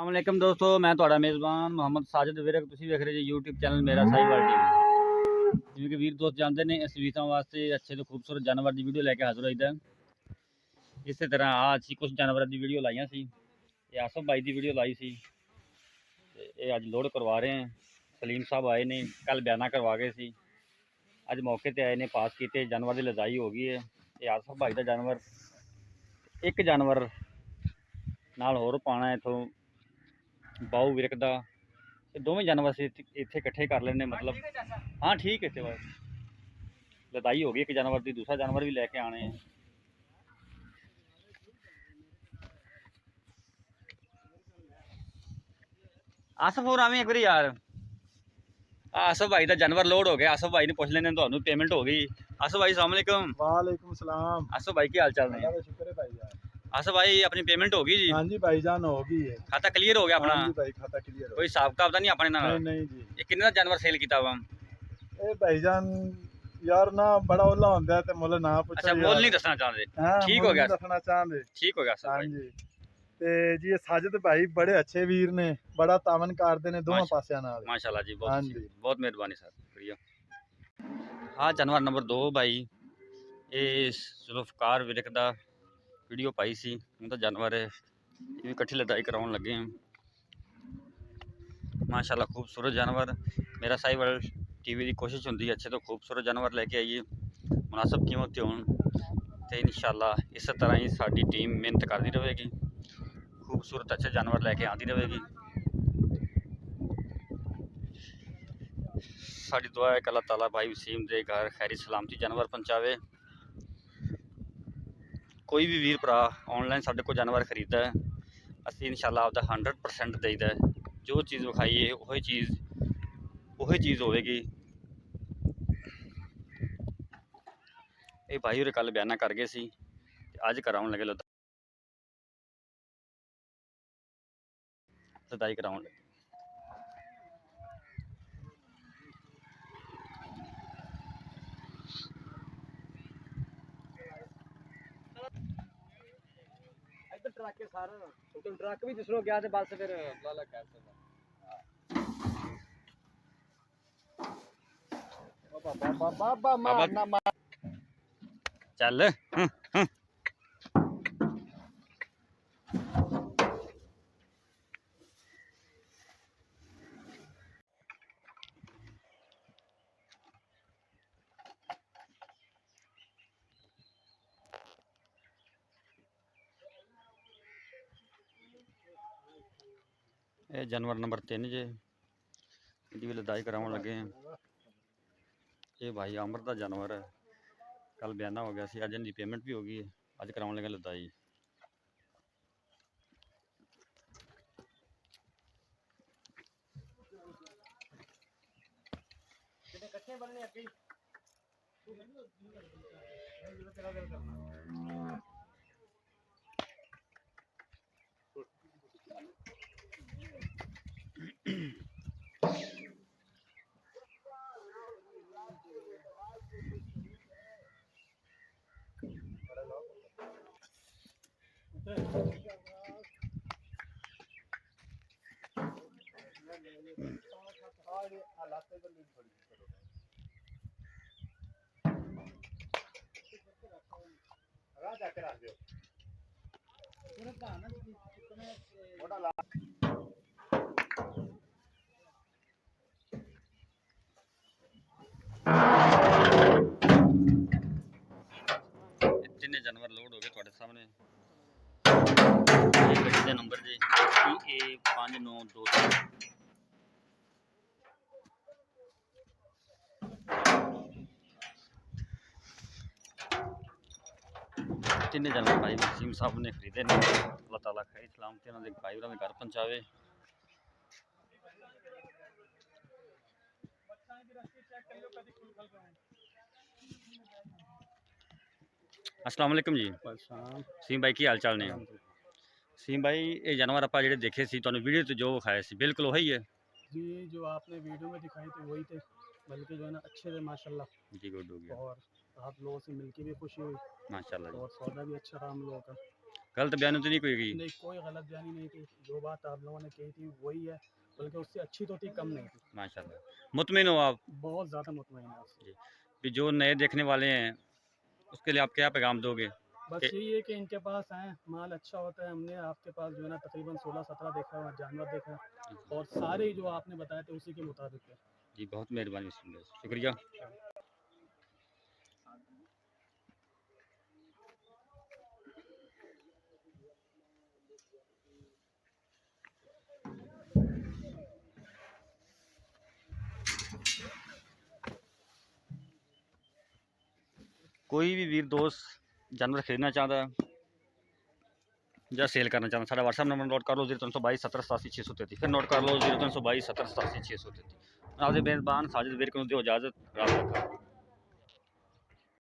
अस्सलामुअलैकुम दोस्तों, मैं ਤੁਹਾਡਾ ਮੇਜ਼ਬਾਨ ਮੁਹੰਮਦ ਸਾਜਿਦ ਵਿਰਕ। ਤੁਸੀਂ ਵੇਖ ਰਹੇ ਜੀ YouTube ਚੈਨਲ ਮੇਰਾ ਸਾਈਵਾਲ ਟੀਵੀ। ਜਿਵੇਂ ਕਿ ਵੀਰ ਦੋਸਤ ਜਾਣਦੇ ਨੇ, ਇਸ ਵੀਰਾਂ ਵਾਸਤੇ ਅੱਛੇ ਤੋਂ ਖੂਬਸੂਰਤ ਜਾਨਵਰ ਦੀ ਵੀਡੀਓ ਲੈ ਕੇ ਹਾਜ਼ਰ ਹੋਈਦਾ। ਇਸੇ ਤਰ੍ਹਾਂ ਆ ਅਸੀਂ ਕੁਝ ਜਾਨਵਰਾਂ ਦੀ ਵੀਡੀਓ ਲਾਈਆਂ ਸੀ। ਇਹ ਆਸਫ ਭਾਈ ਦੀ ਵੀਡੀਓ ਲਾਈ ਸੀ ਤੇ ਇਹ ਅੱਜ ਲੋਡ ਕਰਵਾ ਰਹੇ ਹਾਂ। ਸਲੀਮ ਸਾਹਿਬ ਆਏ ਨੇ, ਕੱਲ ਬਿਆਨਾ ਕਰਵਾ ਗਏ ਸੀ, ਅੱਜ ਮੌਕੇ ਤੇ ਆਏ ਨੇ, ਪਾਸ ਕੀਤੇ। ਜਾਨਵਰ ਦੀ ਲਦਾਈ ਹੋ ਗਈ ਹੈ। ਇਹ ਆਸਫ ਭਾਈ ਦਾ ਜਾਨਵਰ, ਇੱਕ ਜਾਨਵਰ ਨਾਲ ਹੋਰ ਪਾਣਾ ਇਥੋਂ ਬਾਊ ਵਿਰਕ ਦਾ। ਇਹ ਦੋਵੇਂ ਜਾਨਵਰ ਅਸੀਂ ਇੱਥੇ ਇਕੱਠੇ ਕਰ ਲੈਣੇ, मतलब हाँ ठीक है। ਇੱਥੇ बस लदाई हो गई एक जानवर की, दूसरा जानवर भी लेके आने हैं। आसफ होर आवें एक बार यार। आसफ भाई का जानवर लोड हो गया। आसफ भाई ने पूछ लेने, तो पेमेंट हो गई। आसफ भाई अस्सलाम वालेकुम। वालेकुम सलाम। आसफ भाई की हाल चाल ने? शुक्र है भाई यार। आसफ भाई अपनी पेमेंट हो गई जी? हाँ जी भाईजान, हो गई है। खाता क्लियर हो गया अपना? हाँ जी भाई, खाता क्लियर हो कोई हिसाब किताब नहीं अपने नाल? नहीं जी। ये किन्ने दा जानवर सेल कीता वा? ए भाईजान यार ना बड़ा ओला होंदा है ते मुल ना पूछो। अच्छा, मोल नहीं दसना चाहते? ठीक हो गया, दसना चाहते, ठीक हो गया हाँ भाई। जी। ते जी साजिद भाई बड़े अच्छे वीर ने, बड़ा तावन करते ने दोनों पासियां नाल। माशाल्लाह जी, हाँ बहुत जी, बहुत मेहरबानी सर, शुक्रिया। हाँ, जानवर नंबर 2 भाई, ये जुल्फकार विरक दा वीडियो पाई सी। उनका जानवर है, ये भी इकट्ठी लदाई कराउन लगे हैं। माशाल्लाह खूबसूरत जानवर। मेरा साहिवाल टीवी की कोशिश होंदी है अच्छे तो खूबसूरत जानवर लेके आइए, मुनासिब कीमत ते होण ते इंशाल्लाह इस तरह ही साडी टीम मेहनत करती रहेगी, खूबसूरत अच्छे जानवर लेके आती रहेगी। साडी दुआ है कि अल्लाह ताला भाई वसीम दे घर खैरी सलामती जानवर पहुँचावे। कोई भी वीर भरा ऑनलाइन साढ़े को जानवर खरीदता है, असी इंशाल्लाह आपका 100% देईदा है। जो चीज़ विखाई है वही चीज़ होगी। ये भाई होरे कल बयाना कर गए सी, अज कराउन लगे लदाई कराउन लगे। ट्रक के सारा तुम ट्रक भी दूसरों गया बस फिर लाला कैसे बाबा मारना मार। चल ये जानवर नंबर 3 जे, इसकी भी लदाई कराउन लगे हैं। ये भाई अमर का जानवर है, कल बयाना हो गया सी, अज इनकी पेमेंट भी हो गई है, अज कराउन लगे लदाई। तीन जानवर लोड हो गए तुहाडे सामने। ये गड्डी का नंबर जी PA5923। तीन जानवर भाई वसीम साहब ने खरीदे ने। अल्लाह ताला खैर सलामती उन्होंने भाई उन्होंने घर पहुँचावे। अस्सलाम वालेकुम जी। सीम भाई की हाल चाल ने? सीम भाई ये जानवर आप जो देखे सी तुहानू वीडियो तो जो विखाए सी बिल्कुल वही है जी? जो आपने वीडियो में दिखाई थे वही थे, बल्कि जो है ना अच्छे थे माशाल्लाह जी। गुड हो गया, और आप लोगों से मिलके भी खुशी हुई माशाल्लाह जी। और सौदा भी अच्छा रहा हम लोगों का। गलत बयान तो नहीं कोई की? नहीं, कोई गलत बयानी नहीं थी, जो बात आप लोगों ने कही थी वही है, बल्कि उससे अच्छी तो थी, कम नहीं थी। माशाल्लाह। मुतमिन हो आप? बहुत ज़्यादा मुतमईन है आपसे। जी। भी जो नए देखने वाले हैं उसके लिए आप क्या पैगाम दोगे? बस कि- यही है कि इनके पास आएँ, माल अच्छा होता है। हमने आपके पास जो है ना तकरीबन 16-17 देखा हुआ जानवर देखा है, और सारे ही जो आपने बताए थे उसी के मुताबिक है। जी बहुत मेहरबानी, शुक्रिया। कोई भी वीर दोस्त जानवर खरीदना चाहता है या सेल करना चाहता, साढ़ा व्हाट्सएप नंबर नोट कर लो 0322 70 87 633, फिर नोट कर लो 0322 70 87 633। आपसे मेहरबान साजिद वीर को दो इजाज़त।